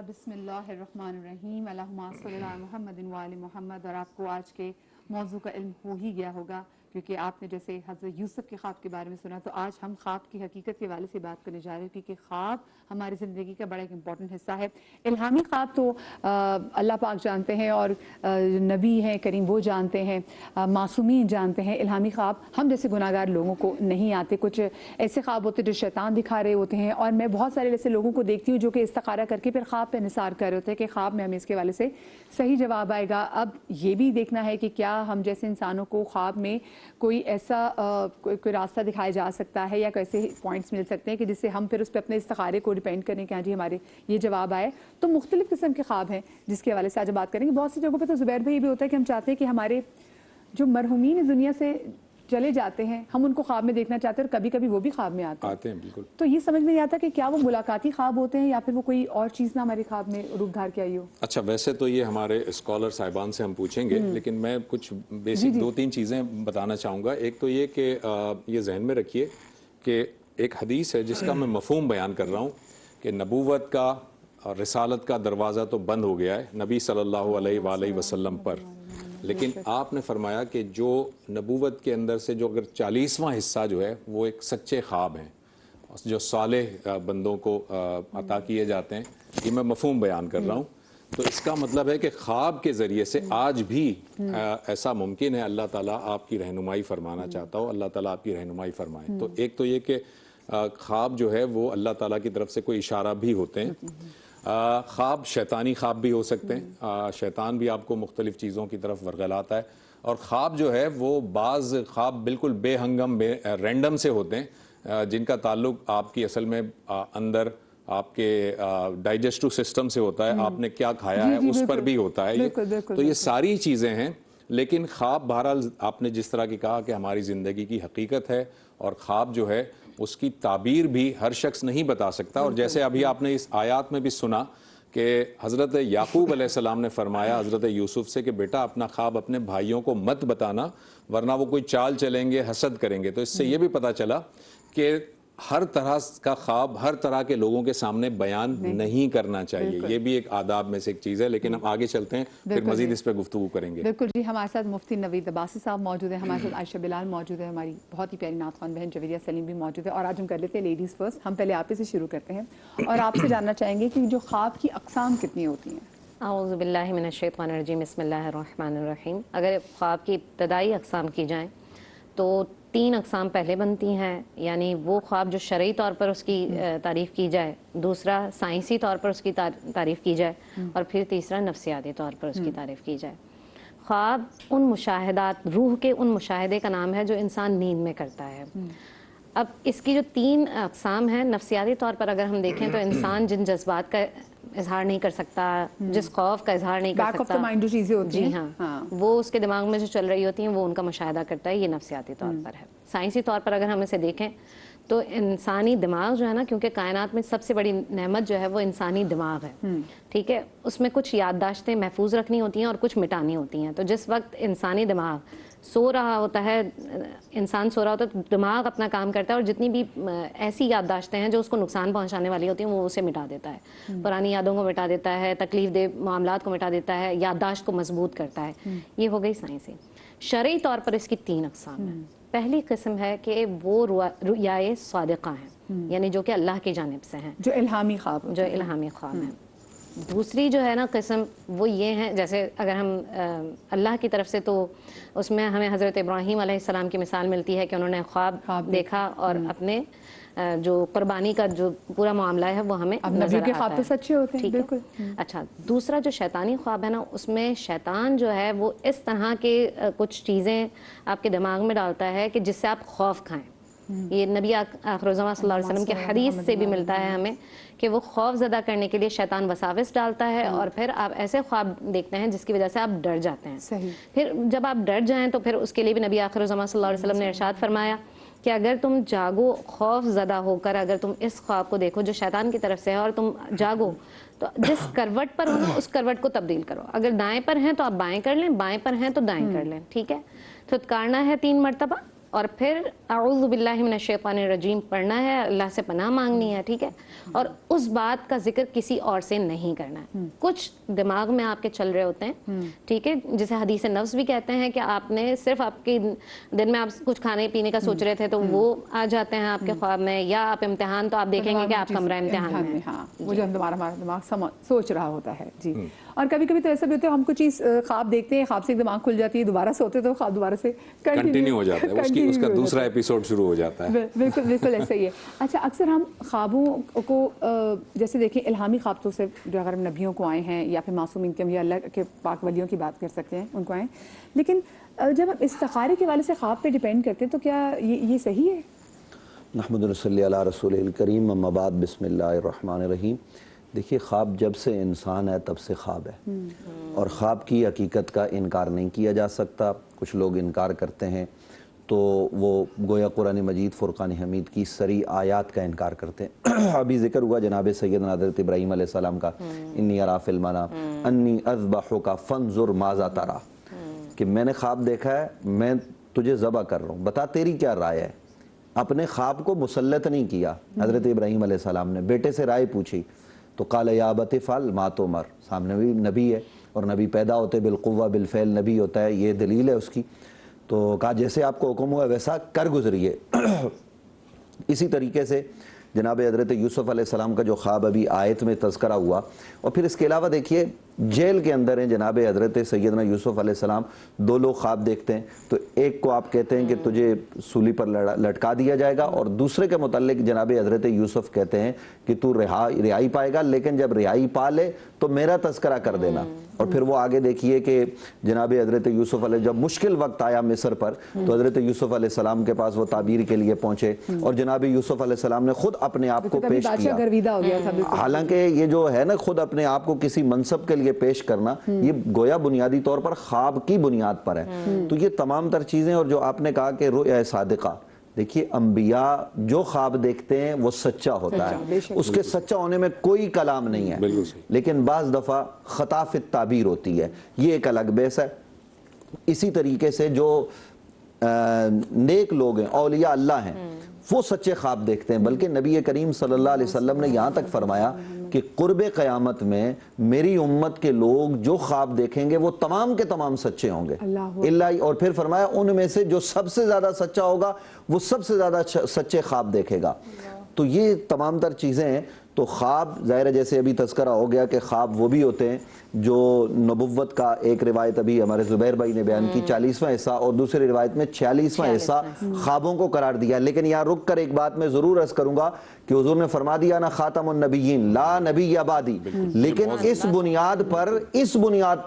بسم اللہ الرحمن الرحیم اللہم صلی علی محمد و آل محمد. اور آپ کو آج کے موضوع کا علم ہو ہی گیا ہوگا کیونکہ آپ نے جیسے حضرت یوسف کے خواب کے بارے میں سنا, تو آج ہم خواب کی حقیقت کے حوالے سے بات کرنے جا رہے ہیں کیونکہ خواب ہماری زندگی کا بڑا ایک امپورٹنٹ حصہ ہے. الہامی خواب تو اللہ پاک جانتے ہیں اور نبی ہیں کریم وہ جانتے ہیں, معصومین جانتے ہیں. الہامی خواب ہم جیسے گناہ گار لوگوں کو نہیں آتے. کچھ ایسے خواب ہوتے جو شیطان دکھا رہے ہوتے ہیں, اور میں بہت سارے ایسے لوگوں کو دیکھتی ہوں جو کہ استخارہ کر کے پھر خواب پہ نثار کر رہے ہوتے ہیں کہ خواب میں ہمیں اس کے حوالے سے صحیح جواب آئے گا. اب یہ بھی دیکھنا ہے کہ کیا ہم جیسے انسانوں کو خواب میں کوئی ایسا کوئی راستہ دکھایا جا سکتا ہے یا کیسے پوائنٹس مل سکتے ہیں کہ جس سے ہم پھر اس پہ اپنے استخارے کو ڈیپینڈ کریں کہ ہاں جی ہمارے یہ جواب آئے. تو مختلف قسم کے خواب ہیں جس کے حوالے سے آج بات کریں گے. بہت سی جگہوں پہ تو زبیر بھائی بھی ہوتا ہے کہ ہم چاہتے ہیں کہ ہمارے جو مرحومین اس دنیا سے چلے جاتے ہیں ہم ان کو خواب میں دیکھنا چاہتے ہیں, اور کبھی کبھی وہ بھی خواب میں آتے ہیں. بالکل. تو یہ سمجھ میں نہیں آتا کہ کیا وہ ملاقاتی خواب ہوتے ہیں یا پھر وہ کوئی اور چیز نہ ہمارے خواب میں روپ دھار کے آئی ہو. اچھا, ویسے تو یہ ہمارے اسکالر صاحبان سے ہم پوچھیں گے, لیکن میں کچھ بیسک دو تین چیزیں بتانا چاہوں گا. ایک تو یہ کہ یہ ذہن میں رکھیے کہ ایک حدیث ہے جس کا میں مفہوم بیان کر رہا ہوں کہ نبوت کا اور رسالت کا دروازہ تو بند ہو گیا ہے نبی صلی اللہ علیہ وآلہ وسلم پر, لیکن آپ نے فرمایا کہ جو نبوت کے اندر سے جو اگر 40واں حصہ جو ہے وہ ایک سچے خواب ہیں جو صالح بندوں کو عطا کیے جاتے ہیں. یہ میں مفہوم بیان کر رہا ہوں. تو اس کا مطلب ہے کہ خواب کے ذریعے سے آج بھی ایسا ممکن ہے. اللہ تعالیٰ آپ کی رہنمائی فرمانا چاہتا ہو, اللہ تعالیٰ آپ کی رہنمائی فرمائے. تو ایک تو یہ کہ خواب جو ہے وہ اللہ تعالیٰ کی طرف سے کوئی اشارہ بھی ہوتے ہیں. خواب شیطانی خواب بھی ہو سکتے ہیں, شیطان بھی آپ کو مختلف چیزوں کی طرف ورغلاتا ہے. اور خواب جو ہے وہ بعض خواب بالکل بے ہنگم رینڈم سے ہوتے ہیں جن کا تعلق آپ کی اصل میں اندر آپ کے ڈائجسٹو سسٹم سے ہوتا ہے, آپ نے کیا کھایا ہے اس پر بھی ہوتا ہے. تو یہ ساری چیزیں ہیں. لیکن خواب بہرحال آپ نے جس طرح کی کہا کہ ہماری زندگی کی حقیقت ہے, اور خواب جو ہے اس کی تعبیر بھی ہر شخص نہیں بتا سکتا. اور جیسے ابھی آپ نے اس آیات میں بھی سنا کہ حضرت یعقوب علیہ السلام نے فرمایا حضرت یوسف سے کہ بیٹا اپنا خواب اپنے بھائیوں کو مت بتانا ورنہ وہ کوئی چال چلیں گے, حسد کریں گے. تو اس سے یہ بھی پتہ چلا کہ ہر طرح کا خواب ہر طرح کے لوگوں کے سامنے بیان نہیں کرنا چاہیے. یہ بھی ایک آداب میں سے ایک چیز ہے. لیکن ہم آگے چلتے ہیں, پھر مزید اس پہ گفتگو کریں گے. بالکل جی. ہمارے ساتھ مفتی نوید عباسی صاحب موجود ہیں, ہمارے ساتھ عائشہ بلال موجود ہے, ہماری بہت ہی پیاری نعت خوان بہن جویریہ سلیم بھی موجود ہے. اور آج ہم کر لیتے ہیں لیڈیز فرسٹ. ہم پہلے آپ ہی سے شروع کرتے ہیں اور آپ سے جاننا چاہیں گے کہ جو خواب کی اقسام کتنی ہوتی ہیں. اعوذ باللہ من الشیطان الرجیم, بسم اللہ الرحمن الرحیم. اگر خواب کی ابتدائی اقسام کی جائیں تو 3 اقسام پہلے بنتی ہیں, یعنی وہ خواب جو شرعی طور پر اس کی تعریف کی جائے, دوسرا سائنسی طور پر اس کی تعریف کی جائے, اور پھر تیسرا نفسیاتی طور پر اس کی تعریف کی جائے. خواب ان مشاہدات, روح کے ان مشاہدے کا نام ہے جو انسان نیند میں کرتا ہے. اب اس کی جو 3 اقسام ہیں, نفسیاتی طور پر اگر ہم دیکھیں تو انسان جن جذبات کا اظہار نہیں کر سکتا, جس خوف کا اظہار نہیں کر سکتا, جو چیزیں ہوتی ہیں جی ہاں, وہ اس کے دماغ میں جو چل رہی ہوتی ہیں وہ ان کا مشاہدہ کرتا ہے. یہ نفسیاتی طور پر ہے. سائنسی طور پر اگر ہم اسے دیکھیں تو انسانی دماغ جو ہے نا, کیونکہ کائنات میں سب سے بڑی نعمت جو ہے وہ انسانی دماغ ہے, ٹھیک ہے, اس میں کچھ یادداشتیں محفوظ رکھنی ہوتی ہیں اور کچھ مٹانی ہوتی ہیں. تو جس وقت انسانی دماغ سو رہا ہوتا ہے, انسان سو رہا ہوتا ہے, تو دماغ اپنا کام کرتا ہے اور جتنی بھی ایسی یادداشتیں ہیں جو اس کو نقصان پہنچانے والی ہوتی ہیں وہ اسے مٹا دیتا ہے. پرانی یادوں کو مٹا دیتا ہے, تکلیف دہ معاملات کو مٹا دیتا ہے, یادداشت کو مضبوط کرتا ہے. یہ ہو گئی سائنسی. شرعی طور پر اس کی 3 اقسام ہیں. پہلی قسم ہے کہ وہ رؤیائے صادقہ ہیں, یعنی جو کہ اللہ کی جانب سے ہیں, جو الہامی خواب ہیں. دوسری جو ہے نا قسم وہ یہ ہیں, جیسے اگر ہم اللہ کی طرف سے, تو اس میں ہمیں حضرت ابراہیم علیہ السلام کی مثال ملتی ہے کہ انہوں نے خواب دیکھا اور اپنے جو قربانی کا جو پورا معاملہ ہے وہ ہمیں نظر آتا ہے. سچے ہوتے ہیں. بالکل. اچھا, دوسرا جو شیطانی خواب ہے نا, اس میں شیطان جو ہے وہ اس طرح کے کچھ چیزیں آپ کے دماغ میں ڈالتا ہے کہ جس سے آپ خوف کھائیں. یہ نبی آخر الزمان صلی اللہ علیہ وسلم کی حدیث سے بھی ملتا ہے ہمیں کہ وہ خوف زدہ کرنے کے لیے شیطان وساوس ڈالتا ہے, اور پھر آپ ایسے خواب دیکھتے ہیں جس کی وجہ سے آپ ڈر جاتے ہیں. پھر جب آپ ڈر جائیں تو پھر اس کے لیے بھی نبی آخر الزمان صلی اللہ علیہ وسلم نے ارشاد فرمایا کہ اگر تم جاگو خوف زدہ ہو کر, اگر تم اس خواب کو دیکھو جو شیطان کی طرف سے ہے, اور تم جاگو تو جس کروٹ پر ہو نا اس کروٹ کو تبدیل کرو. اگر دائیں پر ہیں تو آپ بائیں کر لیں, بائیں پر ہیں تو دائیں کر لیں, ٹھیک ہے. تھتکارنا ہے 3 مرتبہ, اور پھر اعوذ باللہ من الشیطان الرجیم پڑھنا ہے, اللہ سے پناہ مانگنی ہے, ٹھیک ہے, اور اس بات کا ذکر کسی اور سے نہیں کرنا ہے. کچھ دماغ میں آپ کے چل رہے ہوتے ہیں, ٹھیک ہے, جسے حدیث نفس بھی کہتے ہیں کہ آپ نے صرف آپ کی دن میں آپ کچھ کھانے پینے کا سوچ رہے تھے تو وہ آ جاتے ہیں آپ کے خواب میں, یا آپ امتحان تو آپ دیکھیں گے کہ آپ کمرہ امتحان میں, ہاں وہ جو ہمارا دماغ سوچ رہا ہوتا ہے. جی, اور کبھی کبھی تو ایسا بھی ہوتا ہے ہم کوئی چیز خواب دیکھتے ہیں, خواب سے دماغ کھل جاتی ہے, دوبارہ سوتے تو خواب دوبارہ سے کنٹینیو ہو جاتا ہے, اس کا دوسرا ایپیسوڈ شروع ہو جاتا ہے. بالکل بالکل ایسا ہی ہے. اچھا, اکثر ہم خوابوں کو جیسے دیکھیں الہامی خواب تو صرف جو اگر ہم نبیوں کو آئے ہیں یا پھر معصومین کے یا اللہ کے پاک ولیوں کی بات کر سکتے ہیں ان کو آئے, لیکن جب ہم استخارے کے والے سے خواب پہ ڈیپینڈ کرتے ہیں تو کیا یہ صحیح ہے؟ نحمد و نصلی علی رسول الکریم, اما بعد, بسم اللہ الرحمن الرحیم. دیکھیے, خواب جب سے انسان ہے تب سے خواب ہے, اور خواب کی حقیقت کا انکار نہیں کیا جا سکتا. کچھ لوگ انکار کرتے ہیں تو وہ گویا قرآن مجید فرقان حمید کی سری آیات کا انکار کرتے ہیں. ابھی ذکر ہوا جناب سیدنا حضرت ابراہیم علیہ السلام کا, انی ارا فی المنام انی اذبحک فانظر ماذا تری, کہ میں نے خواب دیکھا ہے, میں تجھے ذبح کر رہا ہوں, بتا تیری کیا رائے ہے. اپنے خواب کو مسلط نہیں کیا حضرت ابراہیم علیہ السلام نے, بیٹے سے رائے پوچھی تو قال یا ابت افعل ما تؤمر. سامنے بھی نبی ہے, اور نبی پیدا ہوتے بالقوہ بالفعل نبی ہوتا ہے, یہ دلیل ہے اس کی. تو کہا جیسے آپ کو حکم ہوا ویسا کر گزریے. اسی طریقے سے جناب حضرت یوسف علیہ السلام کا جو خواب ابھی آیت میں تذکرہ ہوا, اور پھر اس کے علاوہ دیکھیے جیل کے اندر ہیں جناب حضرت سیدنا یوسف علیہ السلام, دو لوگ خواب دیکھتے ہیں, تو ایک کو آپ کہتے ہیں کہ تجھے سولی پر لٹکا دیا جائے گا, اور دوسرے کے متعلق جناب حضرت یوسف کہتے ہیں کہ تو رہائی پائے گا, لیکن جب رہائی پا لے تو میرا تذکرہ کر دینا. اور پھر وہ آگے دیکھیے کہ جناب حضرت یوسف علیہ, جب مشکل وقت آیا مصر پر تو حضرت یوسف علیہ السلام کے پاس وہ تعبیر کے لیے پہنچے, اور جناب یوسف علیہ السلام نے خود اپنے آپ کو پیش کیا. حالانکہ یہ جو ہے نا خود اپنے آپ کو کسی منصب کے لیے پیش کرنا, یہ گویا بنیادی طور پر خواب کی بنیاد پر ہے. تو یہ تمام تر چیزیں, اور جو آپ نے کہا کہ رؤیا صادقہ, دیکھیے انبیاء جو خواب دیکھتے ہیں وہ سچا ہوتا ہے, اس کے سچا ہونے میں کوئی کلام نہیں ہے, لیکن بعض دفعہ خطا فی التعبیر ہوتی ہے, یہ ایک الگ بیس ہے. اسی طریقے سے جو نیک لوگ ہیں, اولیاء اللہ ہیں, وہ سچے خواب دیکھتے ہیں. بلکہ نبی کریم صلی اللہ علیہ وسلم نے یہاں تک فرمایا کہ قرب قیامت میں میری امت کے لوگ جو خواب دیکھیں گے وہ تمام کے تمام سچے ہوں گے, اور پھر فرمایا ان میں سے جو سب سے زیادہ سچا ہوگا وہ سب سے زیادہ سچے خواب دیکھے گا. تو یہ تمام تر چیزیں ہیں. تو خواب ظاہر ہے جیسے ابھی تذکرہ ہو گیا کہ خواب وہ بھی ہوتے ہیں جو نبوت کا, ایک روایت ابھی ہمارے زبیر بھائی نے بیان کی 40واں حصہ, اور دوسری روایت میں 46واں حصہ خوابوں کو قرار دیا. لیکن یہاں رک کر ایک بات میں ضرور عرض کروں گا کہ حضور نے فرما دیا نا خاتم النبیین لا نبی بعدی, لیکن اس بنیاد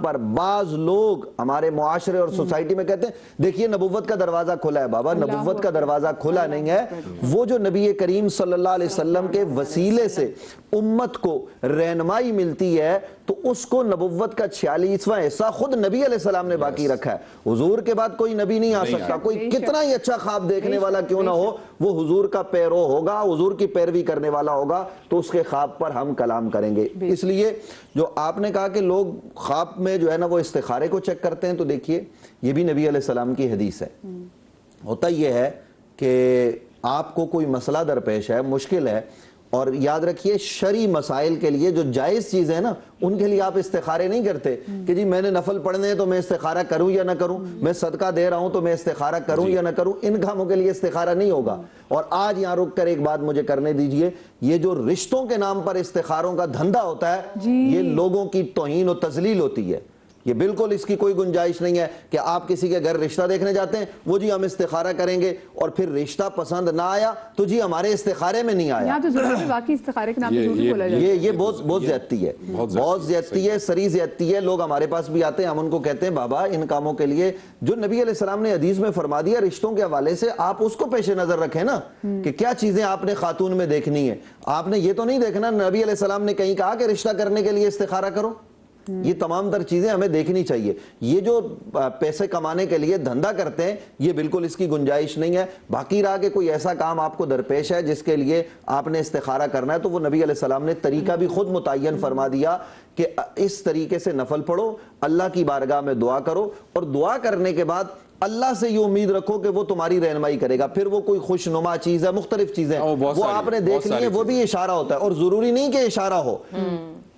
پر بعض لوگ ہمارے معاشرے اور سوسائٹی میں کہتے ہیں دیکھیے نبوت کا دروازہ کھلا ہے. بابا نبوت کا دروازہ کھلا نہیں ہے, وہ جو نبی کریم صلی اللہ علیہ وسلم کے وسیلے سے امت کو رہنمائی ملتی ہے تو اس کو نبوت کا 46واں حصہ خود نبی علیہ السلام نے باقی رکھا ہے. حضور کے بعد کوئی نبی نہیں آ سکتا, کوئی کتنا ہی اچھا خواب دیکھنے والا کیوں نہ ہو, وہ حضور کا پیرو ہوگا, حضور کی پیروی کرنے والا ہوگا, تو اس کے خواب پر ہم کلام کریں گے. اس لیے جو آپ نے کہا کہ لوگ خواب میں جو ہے نا وہ استخارے کو چیک کرتے ہیں, تو دیکھیے یہ بھی نبی علیہ السلام کی حدیث ہے. ہوتا یہ ہے کہ آپ کو کوئی مسئلہ درپیش ہے, مشکل ہے, اور یاد رکھیے شرعی مسائل کے لیے جو جائز چیزیں ہیں نا ان کے لیے آپ استخارے نہیں کرتے کہ جی میں نے نفل پڑھنے ہیں تو میں استخارہ کروں یا نہ کروں, میں صدقہ دے رہا ہوں تو میں استخارہ کروں یا نہ کروں. ان کاموں کے لیے استخارہ نہیں ہوگا. اور آج یہاں رک کر ایک بات مجھے کرنے دیجئے, یہ جو رشتوں کے نام پر استخاروں کا دھندا ہوتا ہے یہ لوگوں کی توہین و تذلیل ہوتی ہے. یہ بالکل اس کی کوئی گنجائش نہیں ہے کہ آپ کسی کے گھر رشتہ دیکھنے جاتے ہیں, وہ جی ہم استخارہ کریں گے, اور پھر رشتہ پسند نہ آیا تو جی ہمارے استخارے میں نہیں آیا. یہ بہت زیادتی ہے, بہت زیادتی ہے, سری زیادتی ہے. لوگ ہمارے پاس بھی آتے ہیں, ہم ان کو کہتے ہیں بابا ان کاموں کے لیے جو نبی علیہ السلام نے حدیث میں فرما دیا رشتوں کے حوالے سے, آپ اس کو پیش نظر رکھیں نا کہ کیا چیزیں آپ نے خاتون میں دیکھنی ہے. آپ نے یہ تو نہیں دیکھنا نبی علیہ السلام نے کہیں کہا کہ رشتہ کرنے کے لیے استخارہ کرو. یہ تمام تر چیزیں ہمیں دیکھنی چاہیے. یہ جو پیسے کمانے کے لیے دھندا کرتے ہیں یہ بالکل اس کی گنجائش نہیں ہے. باقی رہا کہ کوئی ایسا کام آپ کو درپیش ہے جس کے لیے آپ نے استخارہ کرنا ہے, تو وہ نبی علیہ السلام نے طریقہ بھی خود متعین فرما دیا کہ اس طریقے سے نفل پڑھو, اللہ کی بارگاہ میں دعا کرو, اور دعا کرنے کے بعد اللہ سے یہ امید رکھو کہ وہ تمہاری رہنمائی کرے گا. پھر وہ کوئی خوشنما چیز ہے, مختلف چیزیں وہ آپ نے دیکھ لی ہیں, وہ بھی اشارہ ہوتا ہے, اور ضروری نہیں کہ اشارہ ہو.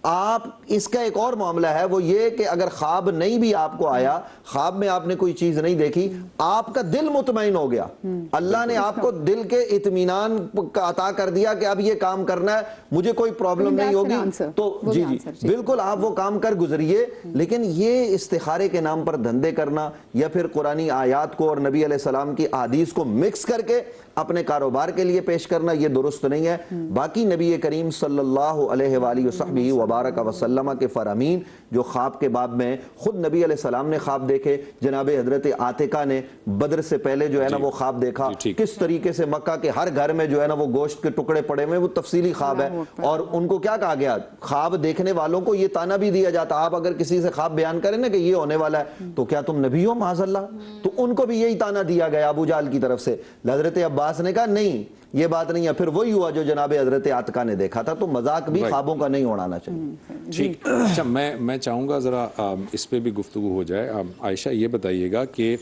آپ اس کا ایک اور معاملہ ہے, وہ یہ کہ اگر خواب نہیں بھی آپ کو آیا, خواب میں آپ نے کوئی چیز نہیں دیکھی, آپ کا دل مطمئن ہو گیا, اللہ نے آپ کو دل کے اطمینان عطا کر دیا کہ اب یہ کام کرنا ہے, مجھے کوئی پرابلم نہیں ہوگی, تو جی بالکل آپ وہ کام کر گزریے. لیکن یہ استخارے کے نام پر دھندے کرنا یا پھر قرآنی آیات کو اور نبی علیہ السلام کی احادیث کو مکس کر کے اپنے کاروبار کے لیے پیش کرنا, یہ درست نہیں ہے. باقی نبی کریم صلی اللہ علیہ وآلہ وصحبہ وبارک وسلم کے فرامین جو خواب کے باب میں, خود نبی علیہ السلام نے خواب دیکھے, جناب حضرت عاتقہ نے بدر سے پہلے جو ہے نا وہ خواب دیکھا, کس طریقے سے مکہ کے ہر گھر میں جو ہے نا وہ گوشت کے ٹکڑے پڑے ہوئے, وہ تفصیلی خواب ہے. اور ان کو کیا کہا گیا, خواب دیکھنے والوں کو یہ تانا بھی دیا جاتا, آپ اگر کسی سے خواب بیان کریں نا کہ یہ ہونے والا ہے تو کیا تم نبی ہو معاذ اللہ, تو ان کو بھی یہی تانا دیا گیا ابو جہل کی طرف سے. حضرت عباس نے کہا نہیں یہ بات نہیں ہے, پھر وہی ہوا جو جناب حضرت عاتقہ نے دیکھا تھا. تو مذاق بھی خوابوں کا نہیں اڑانا چاہیے. ٹھیک, اچھا میں چاہوں گا ذرا اس پہ بھی گفتگو ہو جائے. عائشہ یہ بتائیے گا کہ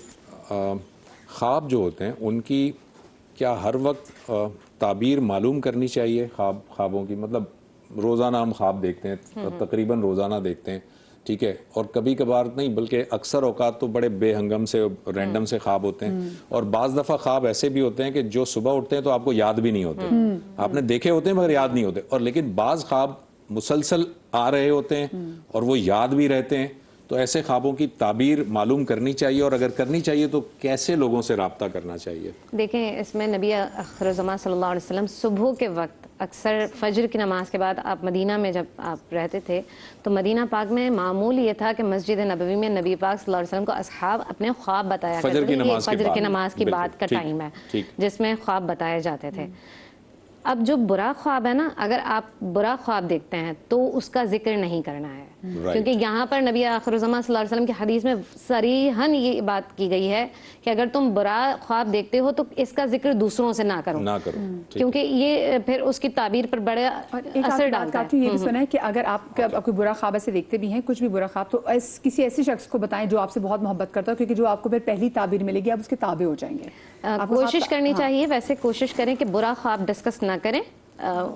خواب جو ہوتے ہیں ان کی کیا ہر وقت تعبیر معلوم کرنی چاہیے؟ خوابوں کی مطلب روزانہ ہم خواب دیکھتے ہیں, تقریباً روزانہ دیکھتے ہیں, ٹھیک ہے, اور کبھی کبھار نہیں بلکہ اکثر اوقات تو بڑے بے ہنگم سے رینڈم سے خواب ہوتے ہیں, اور بعض دفعہ خواب ایسے بھی ہوتے ہیں کہ جو صبح اٹھتے ہیں تو آپ کو یاد بھی نہیں ہوتے, آپ نے دیکھے ہوتے ہیں مگر یاد نہیں ہوتے, اور لیکن بعض خواب مسلسل آ رہے ہوتے ہیں اور وہ یاد بھی رہتے ہیں. تو ایسے خوابوں کی تعبیر معلوم کرنی چاہیے, اور اگر کرنی چاہیے تو کیسے لوگوں سے رابطہ کرنا چاہیے؟ دیکھیں اس میں نبی آخر الزمان صلی اللہ علیہ وسلم صبح کے وقت اکثر فجر کی نماز کے بعد, آپ مدینہ میں جب آپ رہتے تھے تو مدینہ پاک میں معمول یہ تھا کہ مسجد نبوی میں نبی پاک صلی اللہ علیہ وسلم کو اصحاب اپنے خواب بتایا کرتے تھے. یہ فجر کی نماز کی بعد کا ٹائم ہے جس میں خواب بتائے جاتے تھے. اب جو برا خواب ہے نا, اگر آپ برا خواب دیکھتے ہیں تو اس کا ذکر نہیں کرنا ہے, کیونکہ یہاں پر نبی آخر الزمان صلی اللہ علیہ وسلم کی حدیث میں صریحاً یہ بات کی گئی ہے کہ اگر تم برا خواب دیکھتے ہو تو اس کا ذکر دوسروں سے نہ کرو, کیونکہ یہ پھر اس کی تعبیر پر بڑے اثر ڈالتا ہے. یہ بھی سنا ہے کہ اگر آپ کوئی برا خواب ایسے دیکھتے بھی ہیں, کچھ بھی برا خواب, تو کسی ایسے شخص کو بتائیں جو آپ سے بہت محبت کرتا ہو, کیونکہ جو آپ کو پھر پہلی تعبیر ملے گی آپ اس کے تابع ہو جائیں گے. کوشش کرنی چاہیے, ویسے کوشش کریں کہ برا خواب ڈسکس نہ کریں,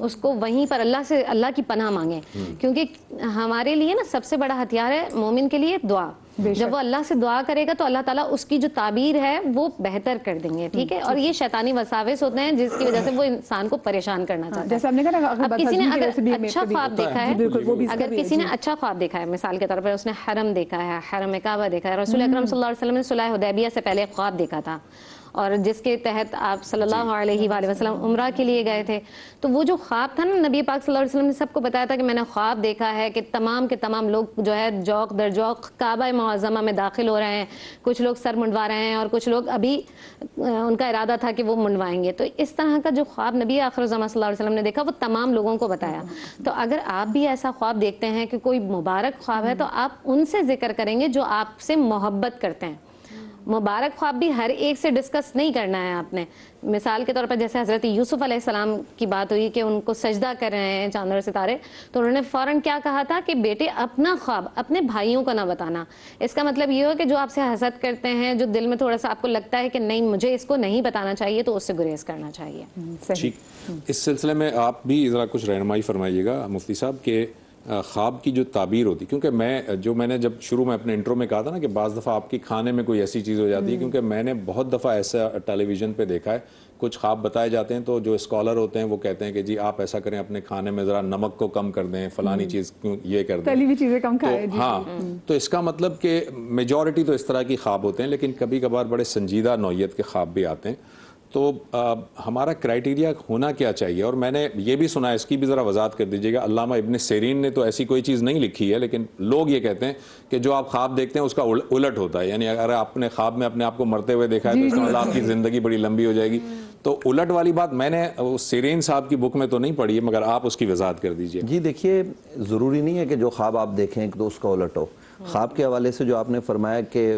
اس کو وہیں پر اللہ کی پناہ مانگیں, کیونکہ ہمارے لیے نا سب سے بڑا ہتھیار ہے مومن کے لیے دعا. جب وہ اللہ سے دعا کرے گا تو اللہ تعالیٰ اس کی جو تعبیر ہے وہ بہتر کر دیں گے, ٹھیک ہے. اور یہ شیطانی وساوس ہوتے ہیں جس کی وجہ سے وہ انسان کو پریشان کرنا چاہتا ہے. جیسے ہم نے کہا اب کسی نے اگر اچھا خواب دیکھا ہے, اگر کسی نے اچھا خواب دیکھا ہے, مثال کے طور پر اس نے حرم دیکھا ہے, حرم کعبہ دیکھا ہے, رسول اکرم صلی اللہ علیہ وسلم نے صلح حدیبیہ سے پہلے خواب دیکھا تھا, اور جس کے تحت آپ صلی اللہ علیہ وآلہ وسلم عمرہ کے لیے گئے تھے, تو وہ جو خواب تھا نا, نبی پاک صلی اللہ علیہ وسلم نے سب کو بتایا تھا کہ میں نے خواب دیکھا ہے کہ تمام کے تمام لوگ جو ہے جوق در جوق کعبہ معظمہ میں داخل ہو رہے ہیں, کچھ لوگ سر منڈوا رہے ہیں اور کچھ لوگ ابھی ان کا ارادہ تھا کہ وہ منڈوائیں گے. تو اس طرح کا جو خواب نبی آخر الزمان صلی اللہ علیہ وسلم نے دیکھا وہ تمام لوگوں کو بتایا. تو اگر آپ بھی ایسا خواب دیکھتے ہیں کہ کوئی مبارک خواب ہے, تو آپ ان سے ذکر کریں گے جو آپ سے محبت کرتے ہیں. مبارک خواب بھی ہر ایک سے ڈسکس نہیں کرنا ہے آپ نے. مثال کے طور پر جیسے حضرت یوسف علیہ السلام کی بات ہوئی کہ ان کو سجدہ کر رہے ہیں چاند اور ستارے, تو انہوں نے فوراً کیا کہا تھا کہ بیٹے اپنا خواب اپنے بھائیوں کو نہ بتانا. اس کا مطلب یہ ہو کہ جو آپ سے حسد کرتے ہیں, جو دل میں تھوڑا سا آپ کو لگتا ہے کہ نہیں مجھے اس کو نہیں بتانا چاہیے, تو اس سے گریز کرنا چاہیے. ٹھیک, اس سلسلے میں آپ بھی ذرا کچھ رہنمائی فرمائیے گا مفتی صاحب کہ خواب کی جو تعبیر ہوتی, کیونکہ میں نے جب شروع میں اپنے انٹرو میں کہا تھا نا کہ بعض دفعہ آپ کی کھانے میں کوئی ایسی چیز ہو جاتی ہے, کیونکہ میں نے بہت دفعہ ایسا ٹیلی ویژن پہ دیکھا ہے, کچھ خواب بتائے جاتے ہیں تو جو اسکالر ہوتے ہیں وہ کہتے ہیں کہ جی آپ ایسا کریں اپنے کھانے میں ذرا نمک کو کم کر دیں, فلانی چیز کیوں یہ کر دیں, تلی ہوئی چیزیں کم کھائیں. ہاں, تو اس کا مطلب کہ میجورٹی تو اس طرح کی خواب ہوتے ہیں, لیکن کبھی کبھار بڑے سنجیدہ نوعیت کے خواب بھی آتے ہیں. تو ہمارا کرائٹیریا ہونا کیا چاہیے؟ اور میں نے یہ بھی سنا ہے, اس کی بھی ذرا وضاحت کر دیجیے گا. علامہ ابن سیرین نے تو ایسی کوئی چیز نہیں لکھی ہے, لیکن لوگ یہ کہتے ہیں کہ جو آپ خواب دیکھتے ہیں اس کا الٹ ہوتا ہے, یعنی اگر آپ نے خواب میں اپنے آپ کو مرتے ہوئے دیکھا ہے تو اس کا مطلب آپ کی زندگی بڑی لمبی ہو جائے گی. تو الٹ والی بات میں نے سیرین صاحب کی بک میں تو نہیں پڑھی ہے, مگر آپ اس کی وضاحت کر دیجیے. جی دیکھیے, ضروری نہیں ہے کہ جو خواب آپ دیکھیں تو اس کا الٹ ہو. خواب کے حوالے سے جو آپ نے فرمایا کہ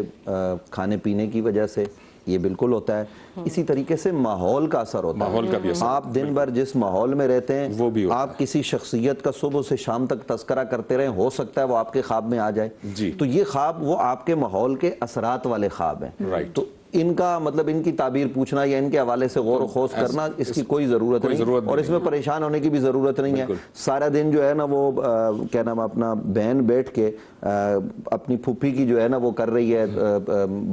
کھانے پینے کی وجہ سے یہ بالکل ہوتا ہے. اسی طریقے سے ماحول کا اثر ہوتا ہے. ماحول کا بھی اثر. آپ دن بھر جس ماحول میں رہتے ہیں وہ بھی ہوتا ہے. آپ کسی شخصیت کا صبح سے شام تک تذکرہ کرتے رہیں, ہو سکتا ہے وہ آپ کے خواب میں آ جائے. جی. تو یہ خواب وہ آپ کے ماحول کے اثرات والے خواب ہیں. Right. تو ان کا مطلب ان کی تعبیر پوچھنا یا ان کے حوالے سے غور و خوض کرنا اس کی کوئی ضرورت نہیں, اور اس میں پریشان ہونے کی بھی ضرورت نہیں ہے. سارا دن جو ہے نا وہ کیا نام اپنا بہن بیٹھ کے اپنی پھوپھی کی جو ہے نا وہ کر رہی ہے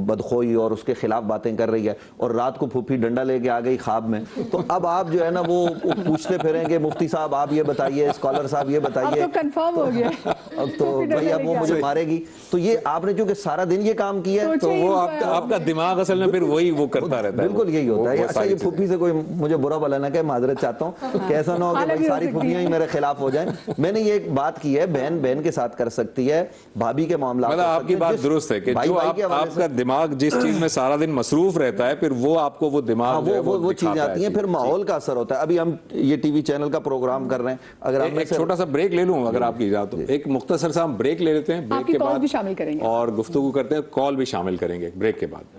بدخوئی اور اس کے خلاف باتیں کر رہی ہے, اور رات کو پھوپھی ڈنڈا لے کے آ گئی خواب میں. تو اب آپ جو ہے نا وہ پوچھتے پھریں کہ مفتی صاحب آپ یہ بتائیے, اسکالر صاحب یہ بتائیے, کنفرم ہو گیا تو بھائی اب وہ مجھے مارے گی. تو یہ آپ نے چونکہ سارا دن یہ کام کیا ہے تو وہ آپ کا دماغ اصل میں پھر وہی وہ کرتا رہتا ہے. بالکل یہی ہوتا ہے. اچھا یہ پھوپھی سے کوئی مجھے برا بھلا نہ کہ معذرت چاہتا ہوں کہ ایسا نہ ہو کہ بھائی ساری پھوپھیاں ہی میرے خلاف ہو جائیں. میں نے یہ ایک بات کی ہے, بہن بہن کے ساتھ کر سکتی ہے, بھابھی کے معاملات. مطلب آپ کی بات درست ہے کہ جو آپ کا دماغ جس چیز میں سارا دن مصروف رہتا ہے پھر وہ آپ کو وہ دماغ وہ چیزیں آتی ہیں, پھر ماحول کا اثر ہوتا ہے. ابھی ہم یہ ٹی وی چینل کا پروگرام کر رہے ہیں, اگر آپ ایک چھوٹا سا بریک لے لوں اگر آپ کی اجازت ہو. ایک مختصر سا ہم بریک لے لیتے ہیں, بریک کے بعد بھی شامل کریں گے اور گفتگو کرتے ہیں, کال بھی شامل کریں گے بریک کے بعد.